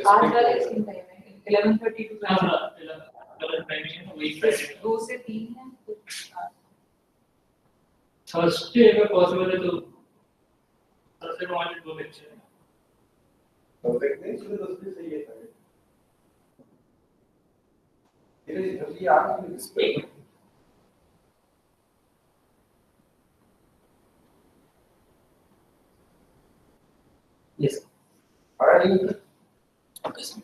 आज वाला इसमें टाइम है 11:30 to 2 से 3 है थर्सडे अगर पॉसिबल है तो थर्सडे को आज 2 लेक्चर है परफेक्ट नहीं सुबह 10 बजे सही है ये जल्दी आ गई display yes alright okay sir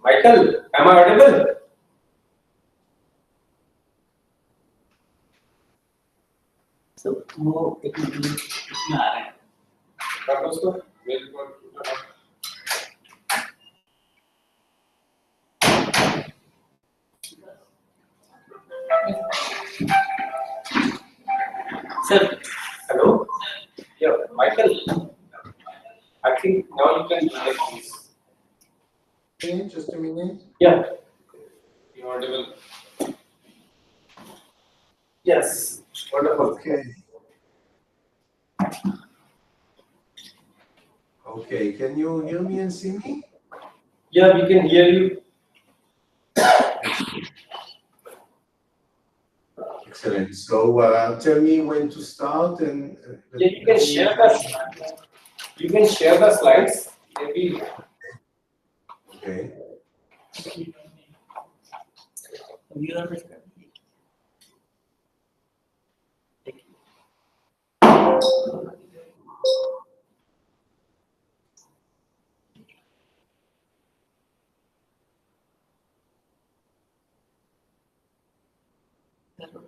Michael, am I audible? So वो एक मिनट में आ रहा है कर दो उसको मेल पर sir hello yeah Michael I think now you can do that please Just a minute. yeah you audible yes wonderful Okay. Okay, can you hear me and see me? yeah we can hear you Excellent. So tell me when to start and yeah you can share the slides maybe okay. you are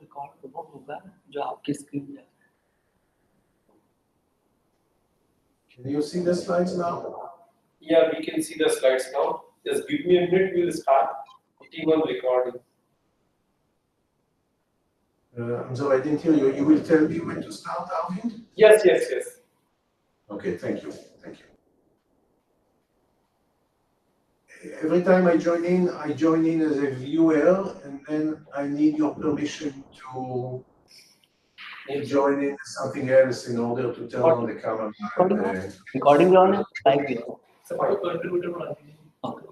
record वो होगा जो आपकी screen में Can you see the slides now? yeah we can see the slides now just give me a minute we'll start putting on recording I'm sorry, I didn't hear you. You will tell me when to start, Arvind? yes Okay, thank you. Thank you. Every time I join in as a viewer, and then I need your permission to join in as something else in order to turn on the camera. recording on है live भी so I contributor बना दीजिए okay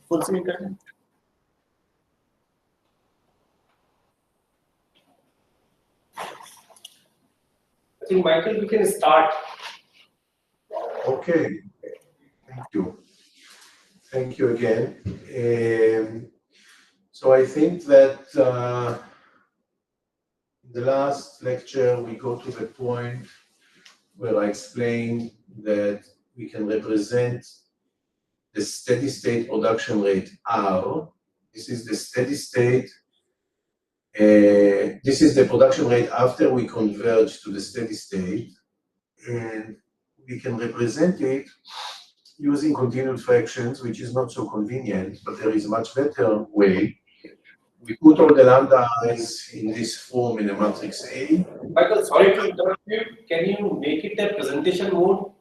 full screen करना है I think Michael we can start Okay, thank you. Thank you again. So I think that in the last lecture we go to the point where I explained that we can represent the steady state production rate R. This is the steady state. This is the production rate after we converge to the steady state, and we can represent it using continued fractions, which is not so convenient, but there is a much better way. We put all the lambda i's in this form in a matrix A. Michael, sorry to interrupt you. Can you make it a presentation mode?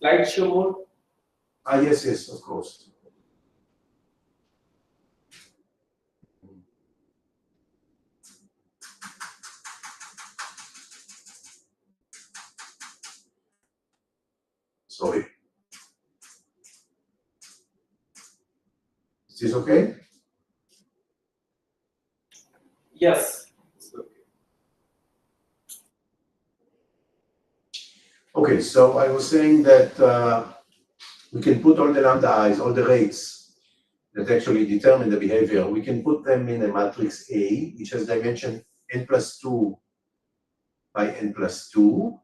Slideshow mode? Yes, of course. Sorry. Is this okay? Yes. Okay, so I was saying that we can put all the lambda i's, all the rates that actually determine the behavior, we can put them in a matrix A, which has dimension n plus 2 by n plus 2.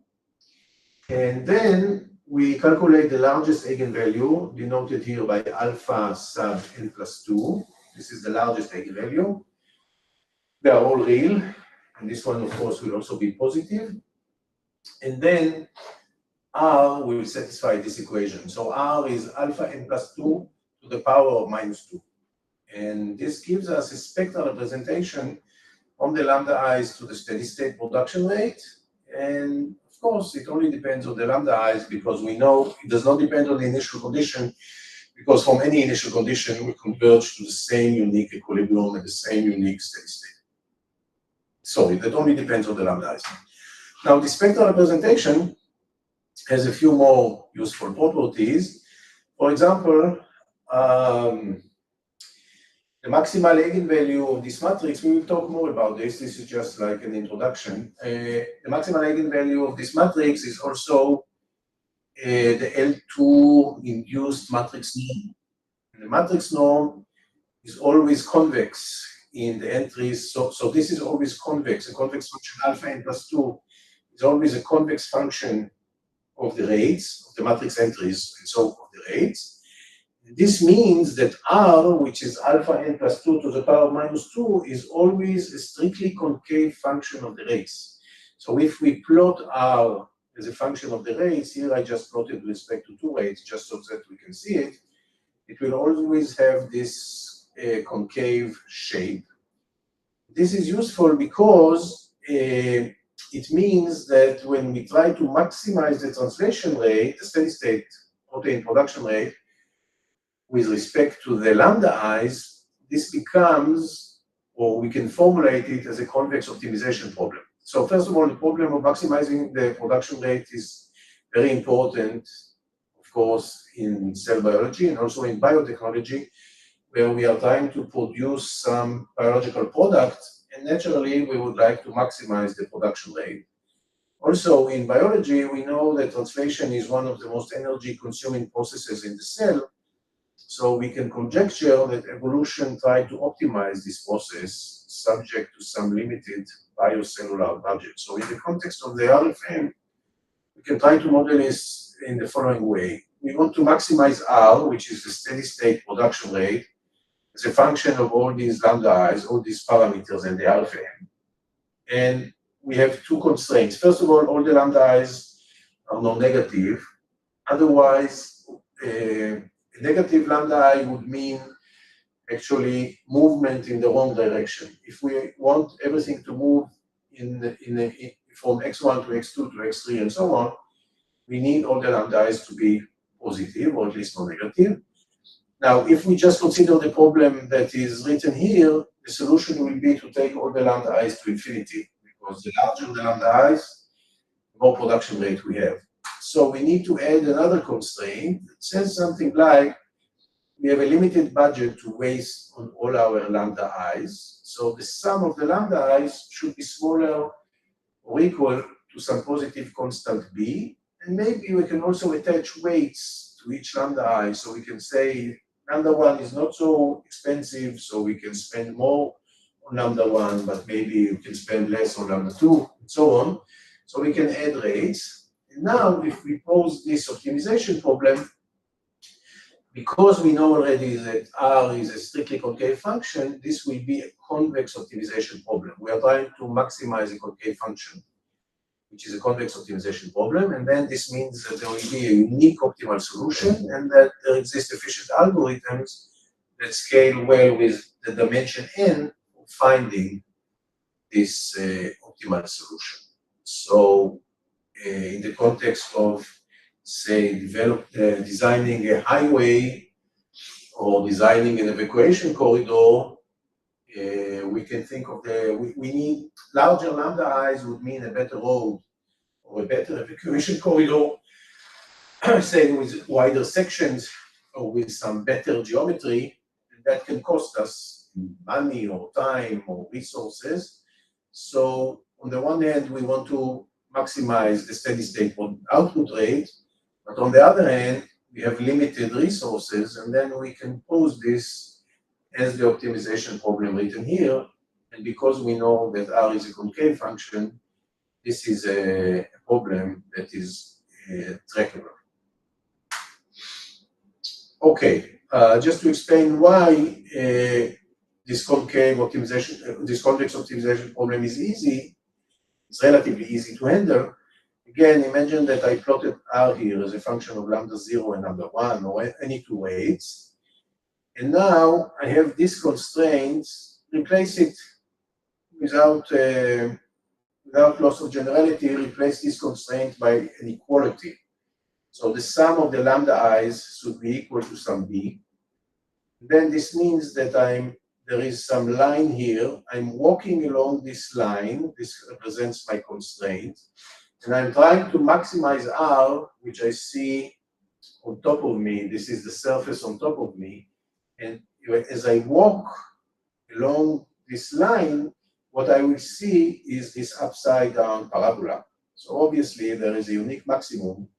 And then we calculate the largest eigenvalue, denoted here by alpha sub n plus 2. This is the largest eigenvalue. They are all real, and this one, of course, will also be positive. And then R will satisfy this equation. So R is alpha n plus 2 to the power of minus 2. And this gives us a spectral representation from the lambda i's to the steady state production rate. And of course, it only depends on the lambda i's, because we know it does not depend on the initial condition, because from any initial condition, we converge to the same unique equilibrium and the same unique steady state. Sorry, that only depends on the lambda i's. Now, the spectral representation has a few more useful properties. For example, the maximal eigenvalue of this matrix, we will talk more about this. This is just like an introduction. The maximal eigenvalue of this matrix is also the L2 induced matrix norm. And the matrix norm is always convex in the entries. So this is always convex. A convex function alpha n plus 2 is always a convex function of the rates, of the matrix entries, and so of the rates. This means that R, which is alpha n plus 2 to the power of minus 2, is always a strictly concave function of the rates. So if we plot R as a function of the rates, here I just plotted with respect to two rates, just so that we can see it, it will always have this concave shape. This is useful because it means that when we try to maximize the translation rate, the steady state protein production rate, with respect to the lambda i's, this becomes, or we can formulate it as a convex optimization problem. So first of all, the problem of maximizing the production rate is very important, of course, in cell biology and also in biotechnology, where we are trying to produce some biological product, and naturally we would like to maximize the production rate. Also, in biology, we know that translation is one of the most energy-consuming processes in the cell. So we can conjecture that evolution tried to optimize this process subject to some limited biocellular budget. So in the context of the RFM, we can try to model this in the following way. We want to maximize R, which is the steady state production rate, as a function of all these lambda i's, all these parameters in the RFM. And we have two constraints. First of all the lambda i's are non-negative. Otherwise, a negative lambda I would mean actually movement in the wrong direction. If we want everything to move from x1 to x2 to x3 and so on, we need all the lambda i's to be positive, or at least non-negative. Now, if we just consider the problem that is written here, the solution will be to take all the lambda i's to infinity, because the larger the lambda i's, the more production rate we have. So we need to add another constraint that says something like, we have a limited budget to waste on all our lambda i's. So the sum of the lambda i's should be smaller or equal to some positive constant b. And maybe we can also attach weights to each lambda I. So we can say lambda 1 is not so expensive, so we can spend more on lambda 1, but maybe we can spend less on lambda 2, and so on. So we can add rates. And now, if we pose this optimization problem, because we know already that R is a strictly concave function, this will be a convex optimization problem. We are trying to maximize a concave function, which is a convex optimization problem. And then this means that there will be a unique optimal solution and that there exist efficient algorithms that scale well with the dimension n of finding this optimal solution. So in the context of, say, designing a highway or designing an evacuation corridor, we can think of we need larger lambda i's would mean a better road or a better evacuation corridor, say with wider sections or with some better geometry, and that can cost us money or time or resources. So on the one hand, we want to maximize the steady state output rate, but on the other hand, we have limited resources, and then we can pose this as the optimization problem written here. And because we know that R is a concave function, this is a problem that is trackable. Okay, just to explain why this concave optimization, this convex optimization problem is easy, it's relatively easy to handle. Again, imagine that I plotted R here as a function of lambda 0 and lambda 1, or any two weights. And now I have these constraints, replace it without loss of generality, replace this constraint by an equality. So the sum of the lambda i's should be equal to some b. Then this means that there is some line here. I'm walking along this line. This represents my constraint. And I'm trying to maximize R, which I see on top of me. This is the surface on top of me. And as I walk along this line, what I will see is this upside down parabola. So obviously there is a unique maximum,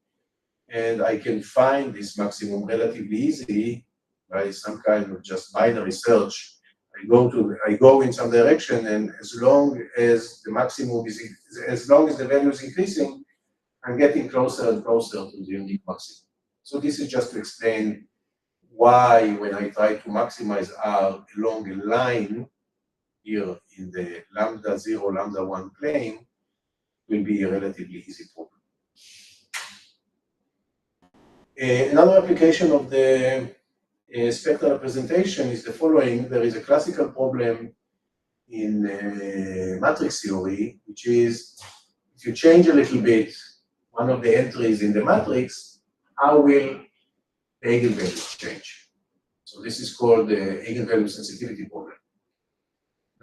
and I can find this maximum relatively easily by some kind of just binary search. I go in some direction, and as long as the maximum is, as long as the value is increasing, I'm getting closer and closer to the unique maximum. So this is just to explain why, when I try to maximize R along a line here in the lambda 0, lambda 1 plane, will be a relatively easy problem. Another application of the spectral representation is the following. There is a classical problem in matrix theory, which is if you change a little bit one of the entries in the matrix, how will the eigenvalues change? So this is called the eigenvalue sensitivity problem.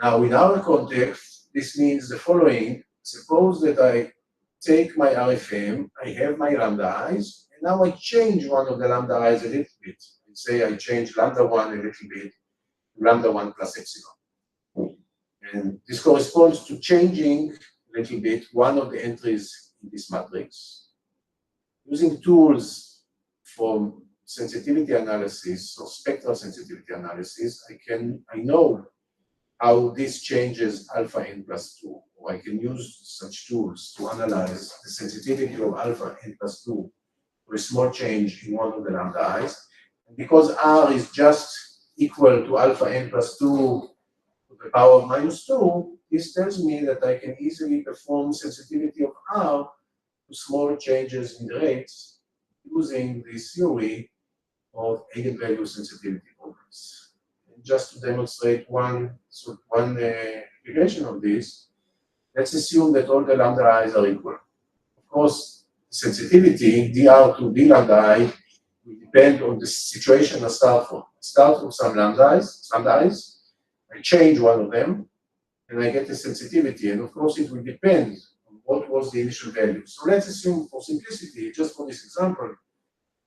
Now, in our context, this means the following. Suppose that I take my RFM, I have my lambda i's, and now I change one of the lambda i's a little bit. Let's say I change lambda 1 a little bit, lambda 1 plus epsilon. And this corresponds to changing a little bit one of the entries in this matrix. Using tools from sensitivity analysis or spectral sensitivity analysis, I know how this changes alpha n plus 2. Or I can use such tools to analyze the sensitivity of alpha n plus 2 for a small change in one of the lambda i's. And because R is just equal to alpha n plus 2 to the power of minus 2, this tells me that I can easily perform sensitivity of R to small changes in the rates using this theory of eigenvalue sensitivity problems. And just to demonstrate one application of this, let's assume that all the lambda i's are equal. Of course, sensitivity, dr to d lambda I, will depend on the situation I start from. I start from some lambda i's, I change one of them, and I get a sensitivity. And of course, it will depend on what was the initial value. So let's assume, for simplicity, just for this example,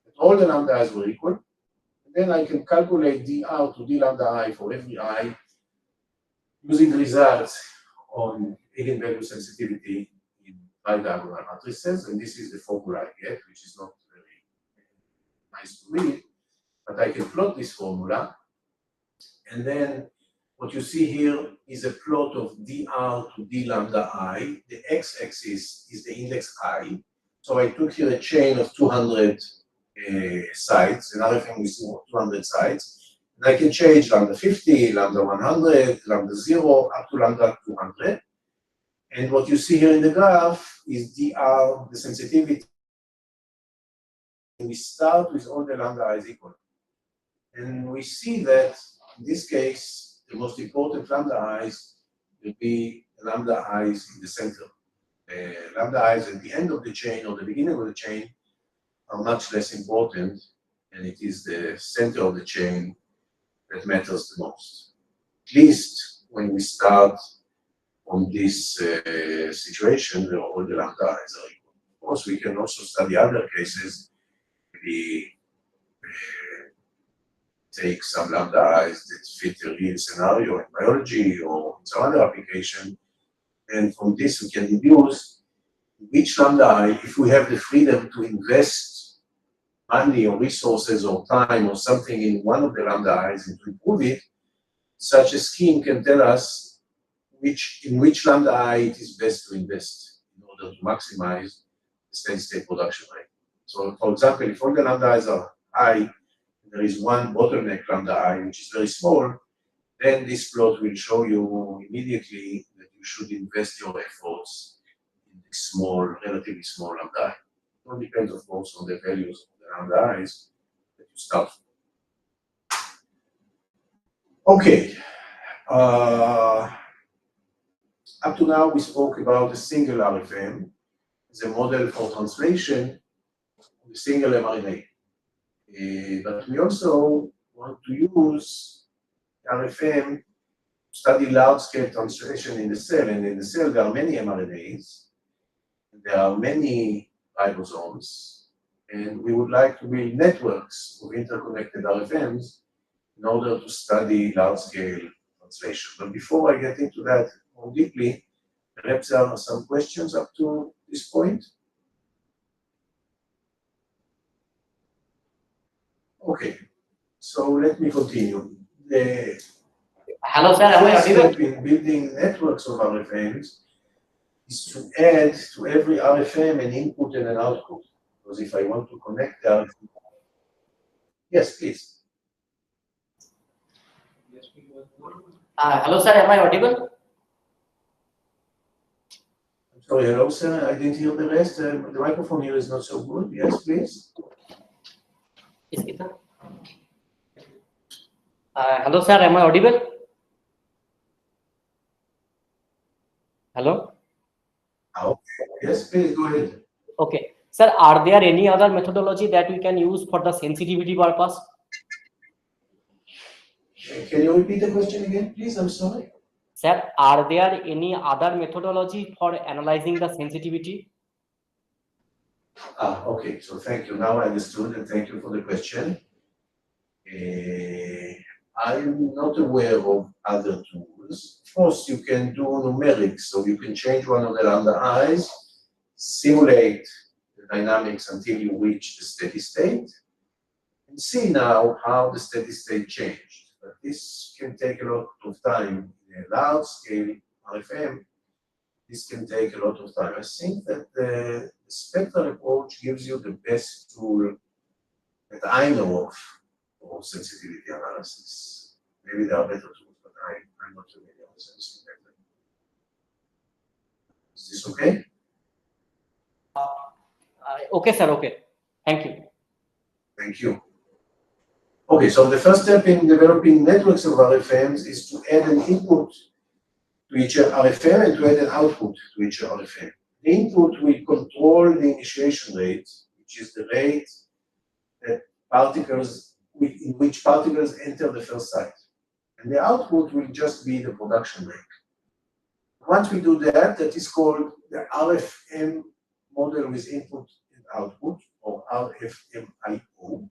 that all the lambda i's were equal. And then I can calculate dr to d lambda I for every I using results on eigenvalue sensitivity in bi-diagonal matrices. And this is the formula I get, which is not very nice to read, but I can plot this formula. And then what you see here is a plot of dr to d lambda I. The x-axis is the index I. So I took here a chain of 200 sites, another thing is 200 sites. And I can change lambda 50, lambda 100, lambda 0, up to lambda 200. And what you see here in the graph is dr, the sensitivity. And we start with all the lambda i's equal. And we see that in this case, the most important lambda i's will be the lambda i's in the center. Lambda i's at the end of the chain or the beginning of the chain are much less important, and it is the center of the chain that matters the most. At least when we start from this situation where all the lambda i's are equal. Of course, we can also study other cases. We take some lambda i's that fit a real scenario in biology or some other application, and from this we can deduce which lambda I, if we have the freedom to invest money or resources or time or something in one of the lambda i's and to improve it, such a scheme can tell us in which lambda I it is best to invest. in order to maximize the steady state production rate. So, for example, if all the lambda i's are high, there is one bottleneck lambda I which is very small, then this plot will show you immediately that you should invest your efforts in the small, relatively small lambda I. It all depends, of course, on the values of the lambda i's that you start from. Okay. Up to now, we spoke about a single RFM as a model for translation of a single mRNA. But we also want to use RFM to study large-scale translation in the cell. And in the cell, there are many mRNAs, there are many ribosomes, and we would like to build networks of interconnected RFMs in order to study large-scale translation. But before I get into that more deeply, perhaps there are some questions up to this point. Okay, so let me continue. Hello, sir. Am I first audible? step in building networks of RFMs is to add to every RFM an input and an output. Because if I want to connect the yes, please. Hello, sir. Am I audible? I'm sorry, hello, sir. I didn't hear the rest. The microphone here is not so good. Yes, please. Hello, sir. Am I audible? Hello. Okay. Yes, please go ahead. Okay, sir. Are there any other methodology that we can use for the sensitivity purpose? Can you repeat the question again, please? I'm sorry. Sir, are there any other methodology for analyzing the sensitivity? Okay, so thank you. Now I understood, and thank you for the question. I'm not aware of other tools. Of course, you can do numerics, so you can change one of the lambda i's, simulate the dynamics until you reach the steady state, and see now how the steady state changed. But this can take a lot of time. In a large scale RFM, this can take a lot of time. I think that the spectral approach gives you the best tool that I know of for sensitivity analysis. Maybe there are better tools, but I'm not familiar with sensitivity. Is this okay? Okay, sir. Okay. Thank you. Thank you. Okay, so the first step in developing networks of RFMs is to add an input to each RFM and to add an output to each RFM. The input will control the initiation rate, which is the rate that in which particles enter the first site. And the output will just be the production rate. Once we do that, that is called the RFM model with input and output, or RFMIO.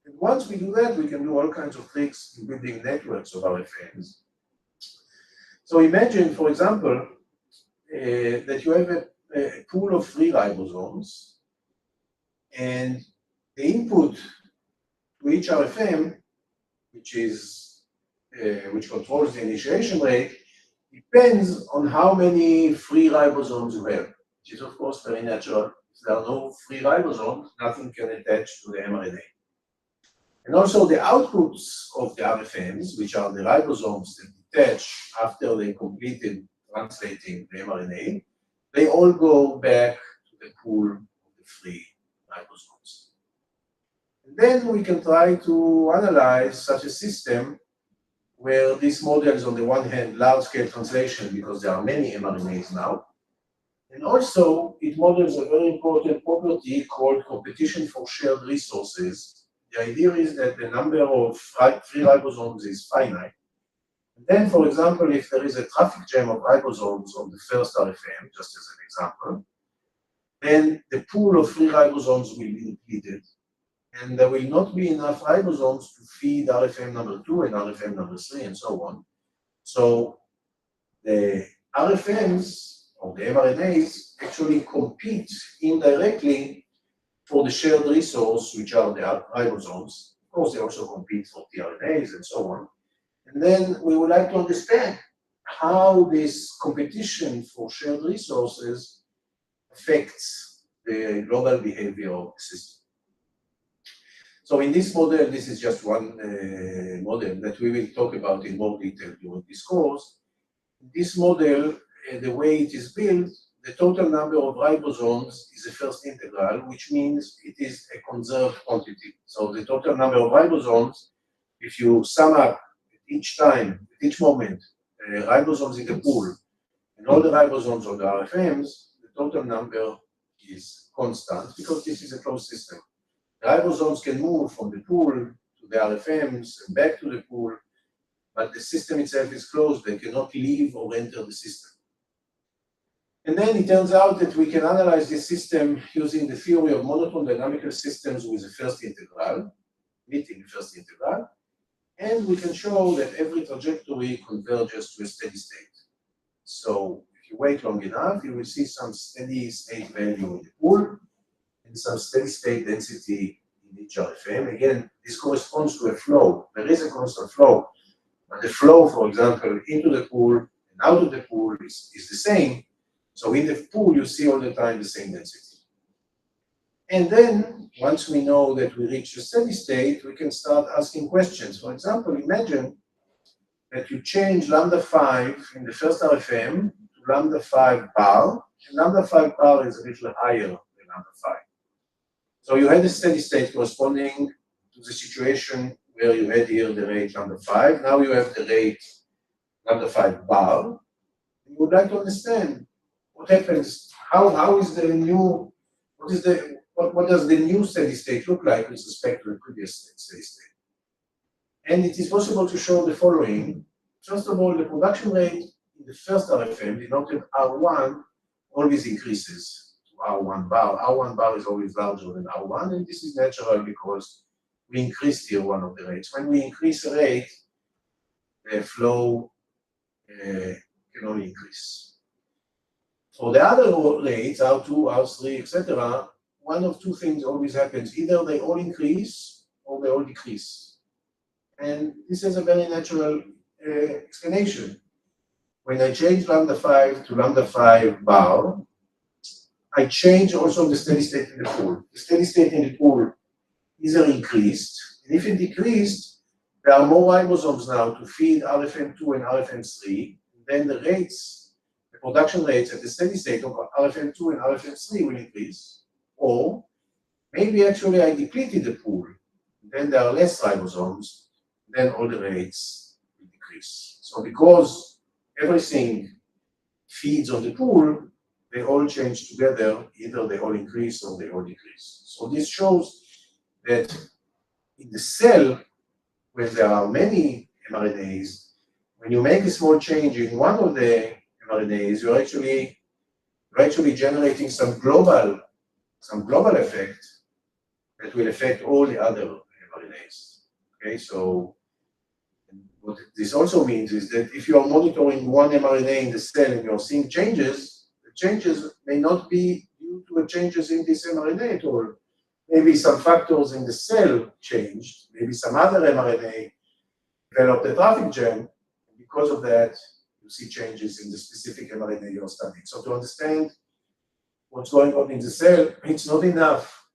And once we do that, we can do all kinds of tricks in building networks of RFMs. So imagine, for example, that you have a pool of 3 ribosomes, and the input to each RFM, which controls the initiation rate, depends on how many free ribosomes you have, which is of course very natural. If there are no free ribosomes, nothing can attach to the mRNA. And also the outputs of the RFMs, which are the ribosomes that detach after they completed translating the mRNA, they all go back to the pool of the free ribosomes. And then we can try to analyze such a system where this models, on the one hand, large-scale translation, because there are many mRNAs now, and also it models a very important property called competition for shared resources. The idea is that the number of free ribosomes is finite. And then, for example, if there is a traffic jam of ribosomes on the first RFM, just as an example, then the pool of free ribosomes will be depleted, and there will not be enough ribosomes to feed RFM number 2 and RFM number 3 and so on. So the RFMs, or the mRNAs, actually compete indirectly for the shared resource, which are the ribosomes. Of course, they also compete for tRNAs and so on. And then we would like to understand how this competition for shared resources affects the global behavior of the system. So in this model, this is just one model that we will talk about in more detail during this course. This model, the way it is built, the total number of ribosomes is a first integral, which means it is a conserved quantity. So the total number of ribosomes, if you sum up at each time, at each moment, ribosomes in the pool, and all the ribosomes of the RFMs, the total number is constant because this is a closed system. The ribosomes can move from the pool to the RFMs and back to the pool, but the system itself is closed. They cannot leave or enter the system. And then it turns out that we can analyze this system using the theory of monotone dynamical systems with a first integral, meeting the first integral, and we can show that every trajectory converges to a steady state. So if you wait long enough, you will see some steady state value in the pool and some steady state density in each RFM. Again, this corresponds to a flow. There is a constant flow, but the flow, for example, into the pool and out of the pool is the same. So in the pool, you see all the time the same density. And then, once we know that we reach a steady state, we can start asking questions. For example, imagine that you change lambda 5 in the first RFM to lambda 5 bar, and lambda 5 bar is a little higher than lambda 5. So you had a steady state corresponding to the situation where you had here the rate lambda 5. Now you have the rate lambda 5 bar. You would like to understand what happens, how is the new, what does the new steady state look like with respect to the previous steady state? And it is possible to show the following. First of all, the production rate in the first RFM, denoted R1, always increases to R1 bar. R1 bar is always larger than R1, and this is natural because we increased here one of the rates. When we increase a rate, the flow can only increase. For the other rates, R2, R3, etc., one of two things always happens. Either they all increase or they all decrease. And this is a very natural explanation. When I change lambda 5 to lambda 5 bar, I change also the steady state in the pool. The steady state in the pool either increased, and if it decreased, there are more ribosomes now to feed RFM2 and RFM3, and then the rates, the production rates at the steady state of RFM2 and RFM3 will increase, or maybe actually I depleted the pool, then there are less ribosomes, then all the rates will decrease. So because everything feeds on the pool, they all change together, either they all increase or they all decrease. So this shows that in the cell, when there are many mRNAs, when you make a small change in one of the mRNAs, you're actually generating some global effect that will affect all the other mRNAs. Okay, so what this also means is that if you are monitoring one mRNA in the cell and you're seeing changes, the changes may not be due to the changes in this mRNA at all. Maybe some factors in the cell changed, maybe some other mRNA developed a traffic jam. Because of that, you see changes in the specific mRNA you're studying. So to understand what's going on in the cell, it's not enough,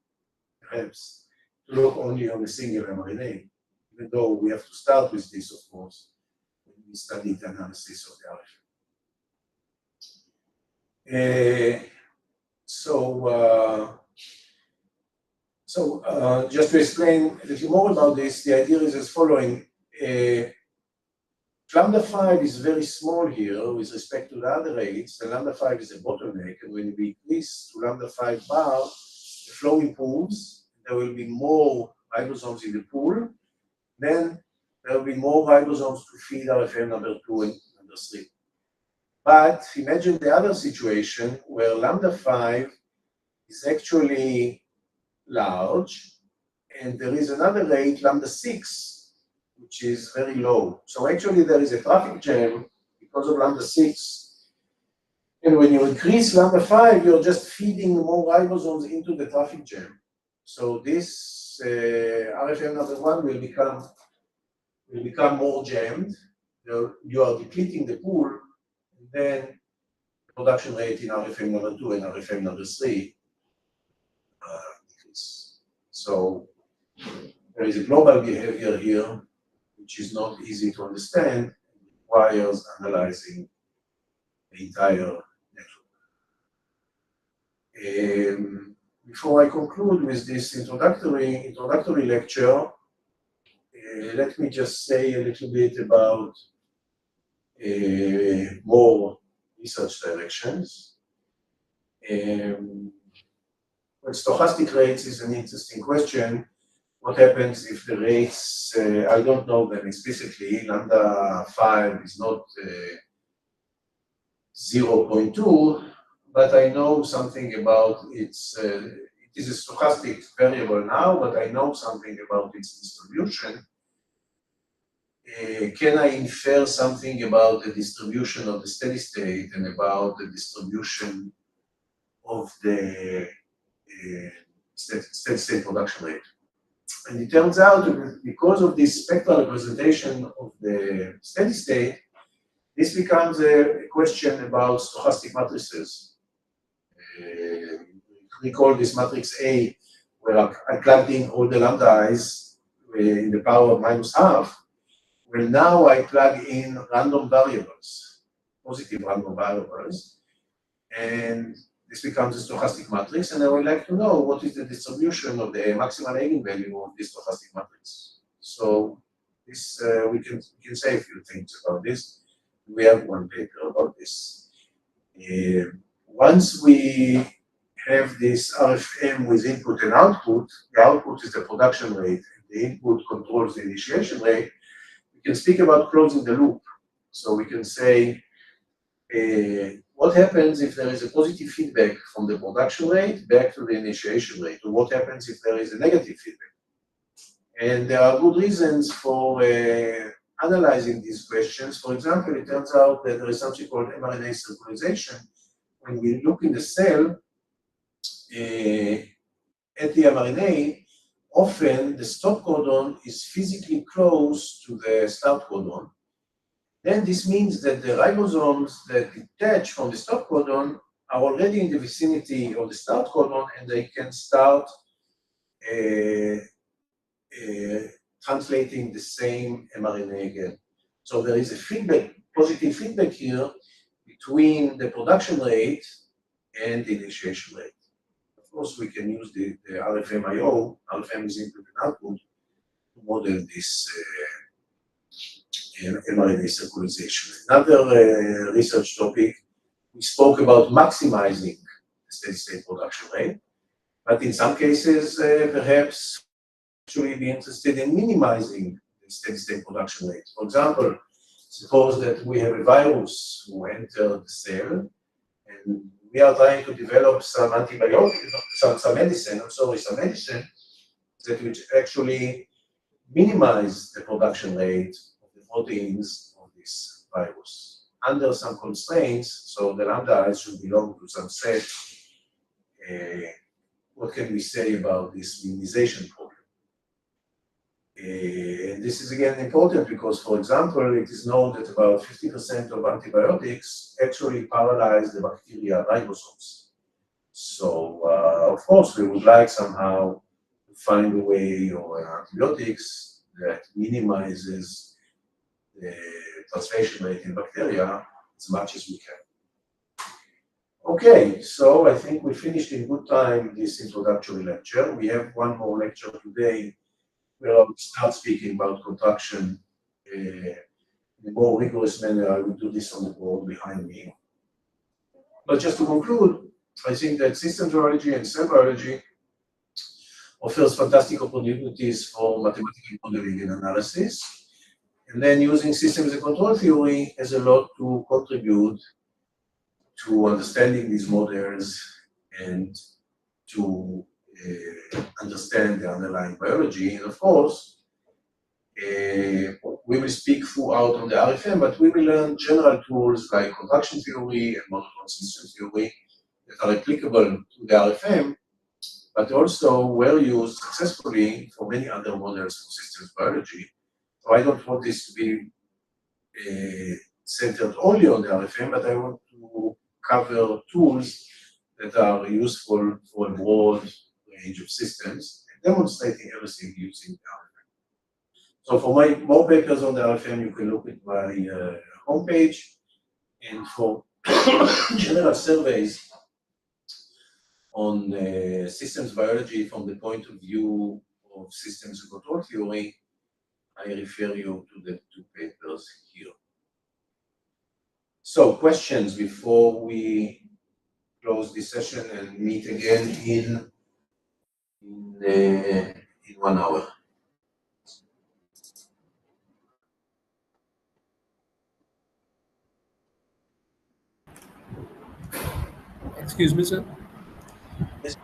perhaps, to look only on a single mRNA, even though we have to start with this, of course, when we study the analysis of the RFM. Just to explain a little more about this, the idea is as following. Lambda 5 is very small here with respect to the other rates. The lambda 5 is a bottleneck, and when we increase to lambda 5 bar, the flow improves. There will be more ribosomes in the pool. Then there will be more ribosomes to feed RFM number 2 and number 3. But imagine the other situation where lambda 5 is actually large, and there is another rate, lambda 6, which is very low. So actually there is a traffic jam because of lambda 6. And when you increase lambda 5, you're just feeding more ribosomes into the traffic jam. So this RFM number 1 will become more jammed. You are depleting the pool, then production rate in RFM number 2 and RFM number 3 decrease. So there is a global behavior here, which is not easy to understand, requires analyzing the entire network. Before I conclude with this introductory lecture, let me just say a little bit about more research directions. Well, stochastic rates is an interesting question. What happens if the rates, I don't know them explicitly, lambda 5 is not 0.2, but I know something about its, it is a stochastic variable now, but I know something about its distribution. Can I infer something about the distribution of the steady state and about the distribution of the steady state production rate? And it turns out that because of this spectral representation of the steady state, this becomes a question about stochastic matrices. We call this matrix A, where I plugged in all the lambda i's in the power of -12. Well, now I plug in random variables, positive random variables, and this becomes a stochastic matrix, and I would like to know what is the distribution of the maximal eigenvalue of this stochastic matrix. So this we can say a few things about this. We have one paper about this. Once we have this RFM with input and output, the output is the production rate, the input controls the initiation rate, we can speak about closing the loop. So we can say, what happens if there is a positive feedback from the production rate back to the initiation rate? Or what happens if there is a negative feedback? And there are good reasons for analyzing these questions. For example, it turns out that there is something called mRNA synchronization. When we look in the cell at the mRNA, often the stop codon is physically close to the start codon. Then this means that the ribosomes that detach from the stop codon are already in the vicinity of the start codon, and they can start translating the same mRNA again. So there is a feedback, positive feedback here between the production rate and the initiation rate. Of course, we can use the RFM-IO, RFM is input and output, to model this mRNA synchronization. Another research topic, we spoke about maximizing the steady-state production rate, but in some cases, perhaps actually be interested in minimizing the steady-state production rate. For example, suppose that we have a virus who entered the cell, and we are trying to develop some antibiotic, some medicine that would actually minimize the production rate of the proteins of this virus under some constraints. So the lambda i's should belong to some set. What can we say about this minimization problem? This is again important because, for example, it is known that about 50% of antibiotics actually paralyze the bacteria ribosomes. So, of course, we would like somehow to find a way or antibiotics that minimizes the translation rate in bacteria as much as we can. Okay, so I think we finished in good time this introductory lecture. We have one more lecture today where I will start speaking about contraction in a more rigorous manner. I will do this on the board behind me. But just to conclude, I think that systems biology and cell biology offers fantastic opportunities for mathematical modeling and analysis. And then using systems and control theory has a lot to contribute to understanding these models and to understand the underlying biology. And of course, we will speak throughout on the RFM, but we will learn general tools like contraction theory and monotone system theory that are applicable to the RFM, but also were used successfully for many other models of systems biology. So I don't want this to be centered only on the RFM, but I want to cover tools that are useful for a broad range of systems, and demonstrating everything using the RFM. So for more papers on the RFM, you can look at my homepage, and for general surveys on systems biology from the point of view of systems control theory, I refer you to the two papers here. So questions before we close this session and meet again in 1 hour. Excuse me, sir. Yes.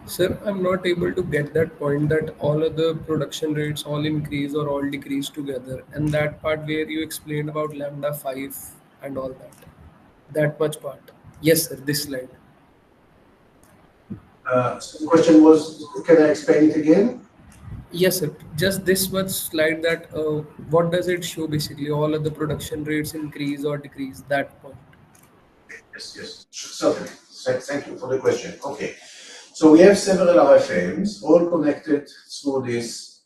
Sir, I'm not able to get that point that all of the production rates all increase or all decrease together. And that part where you explained about lambda 5 and all that. That much part. Yes, sir, this slide. So the question was, can I explain it again? Yes, sir. Just this much slide that what does it show basically? All of the production rates increase or decrease, that point. Yes, certainly. Thank you for the question. Okay. So we have several RFMs, all connected through this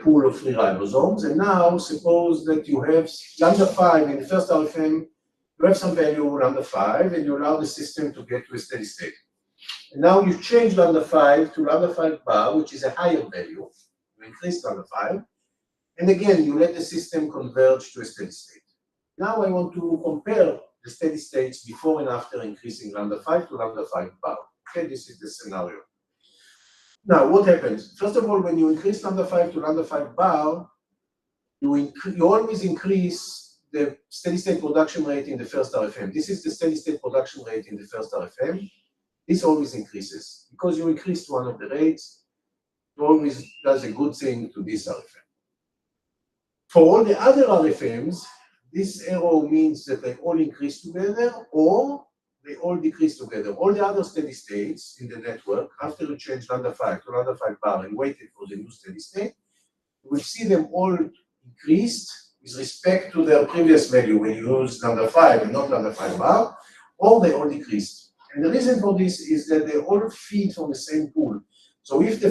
pool of free ribosomes. And now suppose that you have lambda 5 in the first RFM, you have some value lambda 5, and you allow the system to get to a steady state. And now you change lambda 5 to lambda 5 bar, which is a higher value. You increase lambda 5. And again, you let the system converge to a steady state. Now I want to compare the steady states before and after increasing lambda 5 to lambda 5 bar. Okay, this is the scenario. Now, what happens? First of all, when you increase lambda 5 to lambda 5 bar, you always increase the steady state production rate in the first RFM. This is the steady state production rate in the first RFM. This always increases. Because you increased one of the rates, it always does a good thing to this RFM. For all the other RFMs, this arrow means that they all increase together or they all decrease together. All the other steady states in the network, after you change lambda 5 to lambda 5 bar and waited for the new steady state, you will see them all increased with respect to their previous value when you use lambda 5 and not lambda 5 bar, or they all decreased. And the reason for this is that they all feed from the same pool. So if the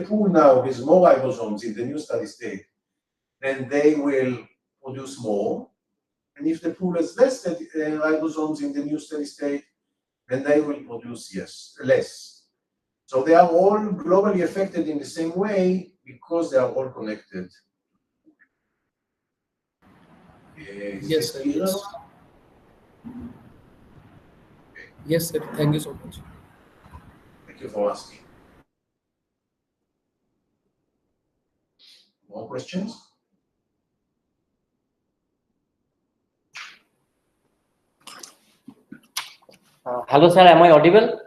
pool now has more ribosomes in the new steady state, then they will produce more. And if the pool has less ribosomes in the new steady state, then they will produce less. So they are all globally affected in the same way because they are all connected. Yes, sir. Yes. Yes, sir. Thank you so much. Thank you for asking. More questions? Hello, sir. Am I audible?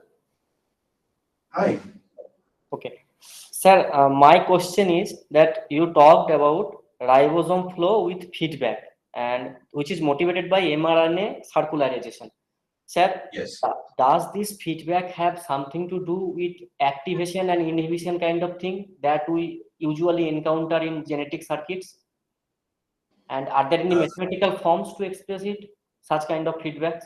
Hi. Okay. Sir, my question is that you talked about ribosome flow with feedback, and which is motivated by mRNA circularization. Sir, Yes. does this feedback have something to do with activation and inhibition kind of thing that we usually encounter in genetic circuits? And are there any mathematical forms to express it, such kind of feedbacks?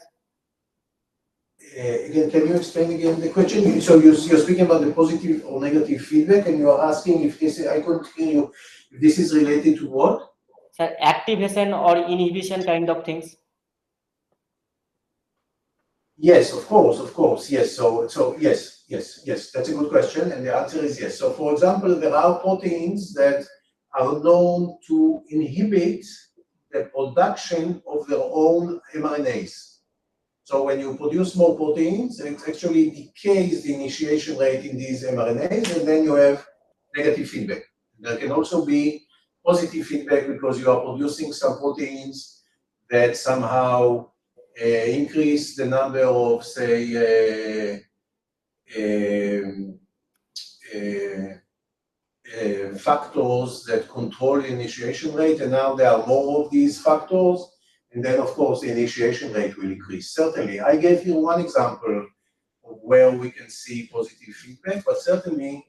Again, can you explain again the question? So you're speaking about the positive or negative feedback, and you are asking if this, I couldn't hear you, if this is related to what? Sir, activation or inhibition kind of things? Yes, of course, yes. So yes, that's a good question, and the answer is yes. So for example, there are proteins that are known to inhibit the production of their own mRNAs. So when you produce more proteins, it actually decays the initiation rate in these mRNAs, and then you have negative feedback. There can also be positive feedback because you are producing some proteins that somehow increase the number of, say, factors that control the initiation rate, and now there are more of these factors, and then of course the initiation rate will increase. Certainly, I gave you one example of where we can see positive feedback, but certainly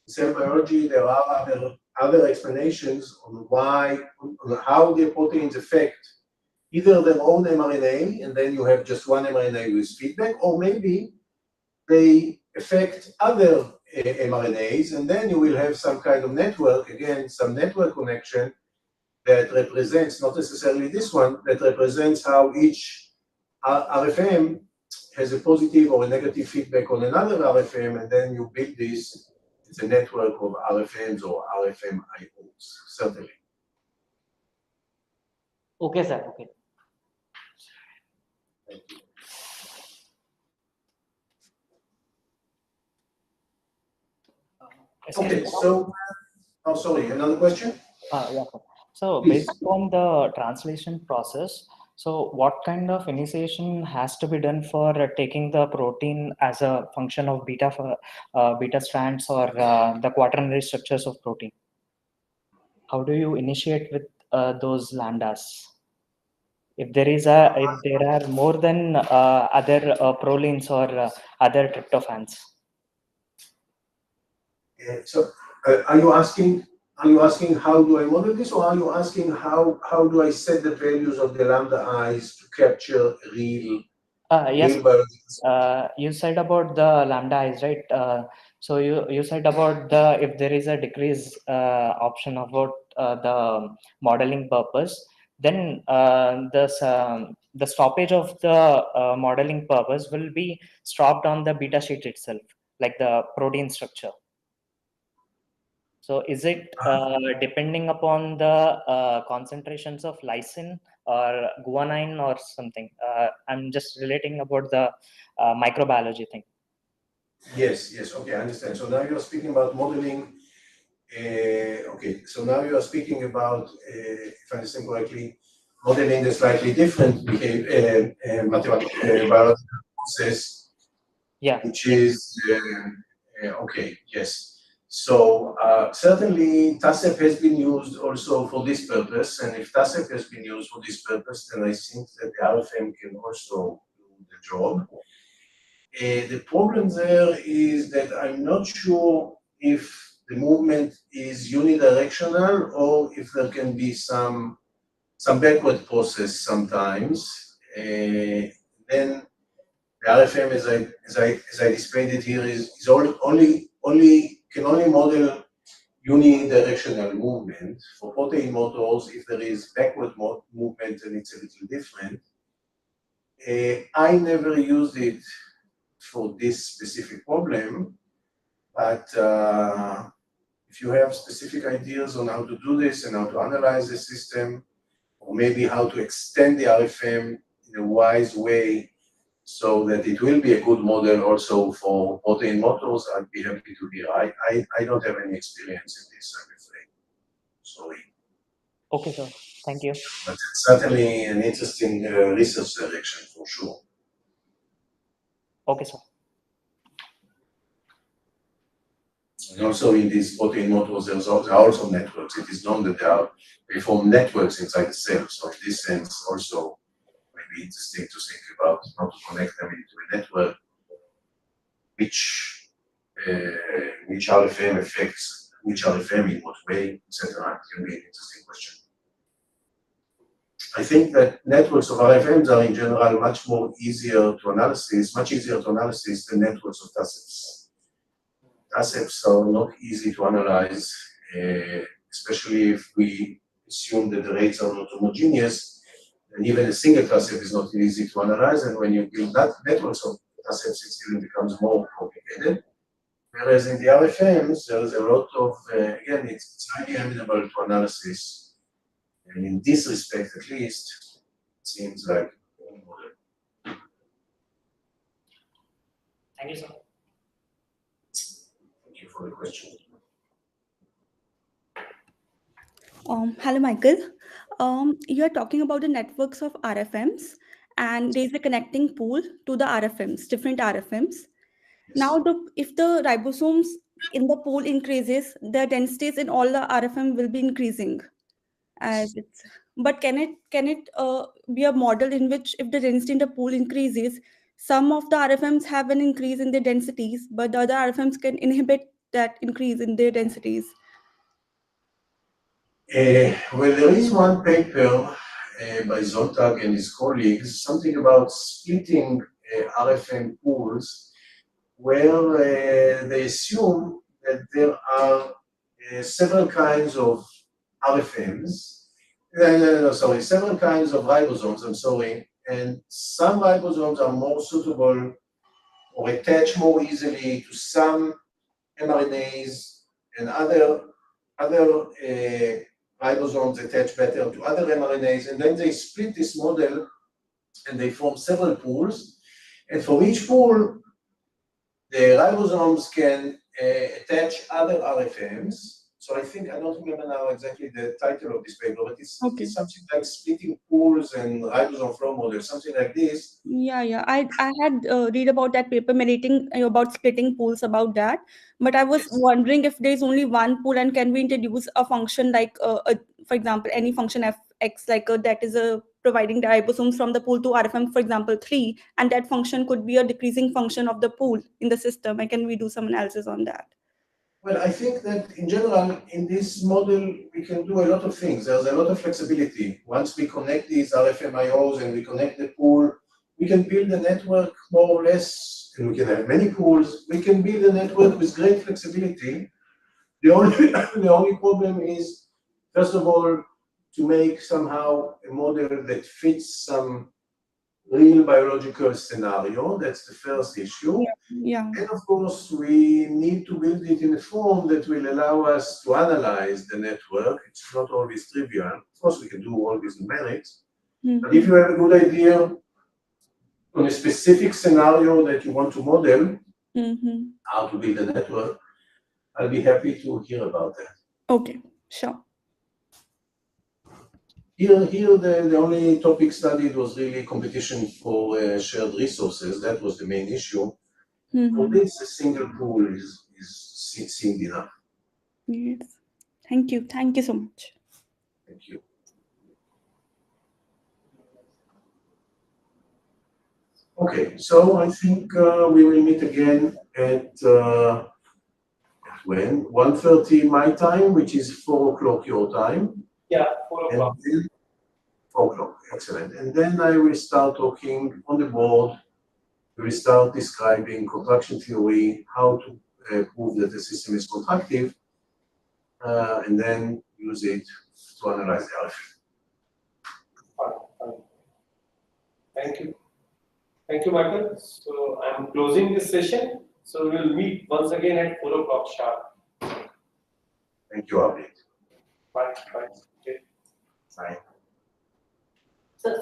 cell biology, there are other explanations on why, on how the proteins affect either their own mRNA, and then you have just one mRNA with feedback, or maybe they affect other mRNAs, and then you will have some kind of network, again, some network connection that represents, not necessarily this one, that represents how each RFM has a positive or a negative feedback on another RFM, and then you build this, it's a network of RFMs or RFM IOs, certainly. Okay, sir. Okay. Thank you. Okay, so, oh, sorry, another question? Yeah, sir. So Please. based on the translation process, so what kind of initiation has to be done for taking the protein as a function of beta strands or the quaternary structures of protein? How do you initiate with those lambdas? If there are more than other prolines or other tryptophans. So, are you asking how do I model this, or are you asking how do I set the values of the lambda i's to capture real Yes. biological? You said about the lambda i's, right? So you said about the if there is a decrease option about the modeling purpose, then the stoppage of the modeling purpose will be stopped on the beta sheet itself, like the protein structure. So is it depending upon the concentrations of lysine or guanine or something? I'm just relating about the microbiology thing. Yes, okay, I understand. So now you're speaking about modeling. Okay, so now you are speaking about, if I understand correctly, modeling the slightly different mathematical biological process, Yeah. which is, okay, yes. So certainly TASEP has been used also for this purpose, and if TASEP has been used for this purpose, then I think that the RFM can also do the job. The problem there is that I'm not sure if the movement is unidirectional or if there can be some backward process sometimes. Then the RFM, as I displayed it here, is can only model unidirectional movement. For protein motors, if there is backward movement, then it's a little different. I never used it for this specific problem, but if you have specific ideas on how to do this and how to analyze the system, or maybe how to extend the RFM in a wise way so that it will be a good model also for protein motors, I'd be happy to hear. I don't have any experience in this, I'm afraid. Sorry. Okay, sir. Thank you. But it's certainly an interesting research direction for sure. Okay, sir. And also in these protein motors, there are also networks. It is known that they form networks inside the cell. So in this sense, also maybe interesting to think about how to connect them into a network, which RFM affects which RFM in what way, etc. It can be an interesting question. I think that networks of RFMs are in general much easier to analyze than networks of TASEPs. TASEPs are not easy to analyze, especially if we assume that the rates are not homogeneous, and even a single TASEP is not easy to analyze, and when you build networks of TASEPs, it even becomes more complicated. Whereas in the RFMs, there is a lot of, again, it's highly amenable to analysis, and in this respect, at least, it seems like a model. Thank you, sir. Thank you for the question. Hello, Michael. You are talking about the networks of RFMs, and there's a connecting pool to the RFMs, different RFMs. Yes. Now, if the ribosomes in the pool increases, the densities in all the RFM will be increasing. But can it be a model in which if the density in the pool increases, some of the RFMs have an increase in their densities, but the other RFMs can inhibit that increase in their densities? Well, there is one paper by Zontag and his colleagues, something about splitting RFM pools, where they assume that there are several kinds of RFMs, several kinds of ribosomes, I'm sorry, and some ribosomes are more suitable or attach more easily to some mRNAs, and other ribosomes attach better to other mRNAs, and then they split this model and they form several pools, and for each pool, the ribosomes can attach other RFMs. So I think, I don't remember now exactly the title of this paper, but it's something like splitting pools and ribosome flow model, something like this. Yeah. I had read about that paper, meditating about splitting pools about that. But I was wondering if there's only one pool, and can we introduce a function like, for example, any function fx like that is providing the ribosomes from the pool to RFM, for example, 3, and that function could be a decreasing function of the pool in the system. And can we do some analysis on that? Well, I think that in general, in this model, we can do a lot of things. There's a lot of flexibility. Once we connect these RFMIOs and we connect the pool, we can build a network more or less, and we can have many pools. We can build a network with great flexibility. The only problem is, first of all, to make somehow a model that fits some real biological scenario. That's the first issue. Yeah. And of course, we need to build it in a form that will allow us to analyze the network. It's not always trivial. Of course, we can do all these numerics. But if you have a good idea on a specific scenario that you want to model, how to build a network, I'll be happy to hear about that. Okay, sure. Here the only topic studied was really competition for shared resources. That was the main issue. For this, a single pool seemed enough. Yes. Thank you. Thank you so much. Thank you. Okay, so I think we will meet again at when? 1:30 my time, which is 4 o'clock your time. Yeah, 4 o'clock. 4 o'clock, excellent. And then I will start talking on the board. We will start describing contraction theory, how to prove that the system is contractive, and then use it to analyze the RF. Fine. Thank you. Thank you, Michael. So I'm closing this session. So we'll meet once again at 4 o'clock sharp. Thank you, Abhi. Bye. Okay. Bye. Sir.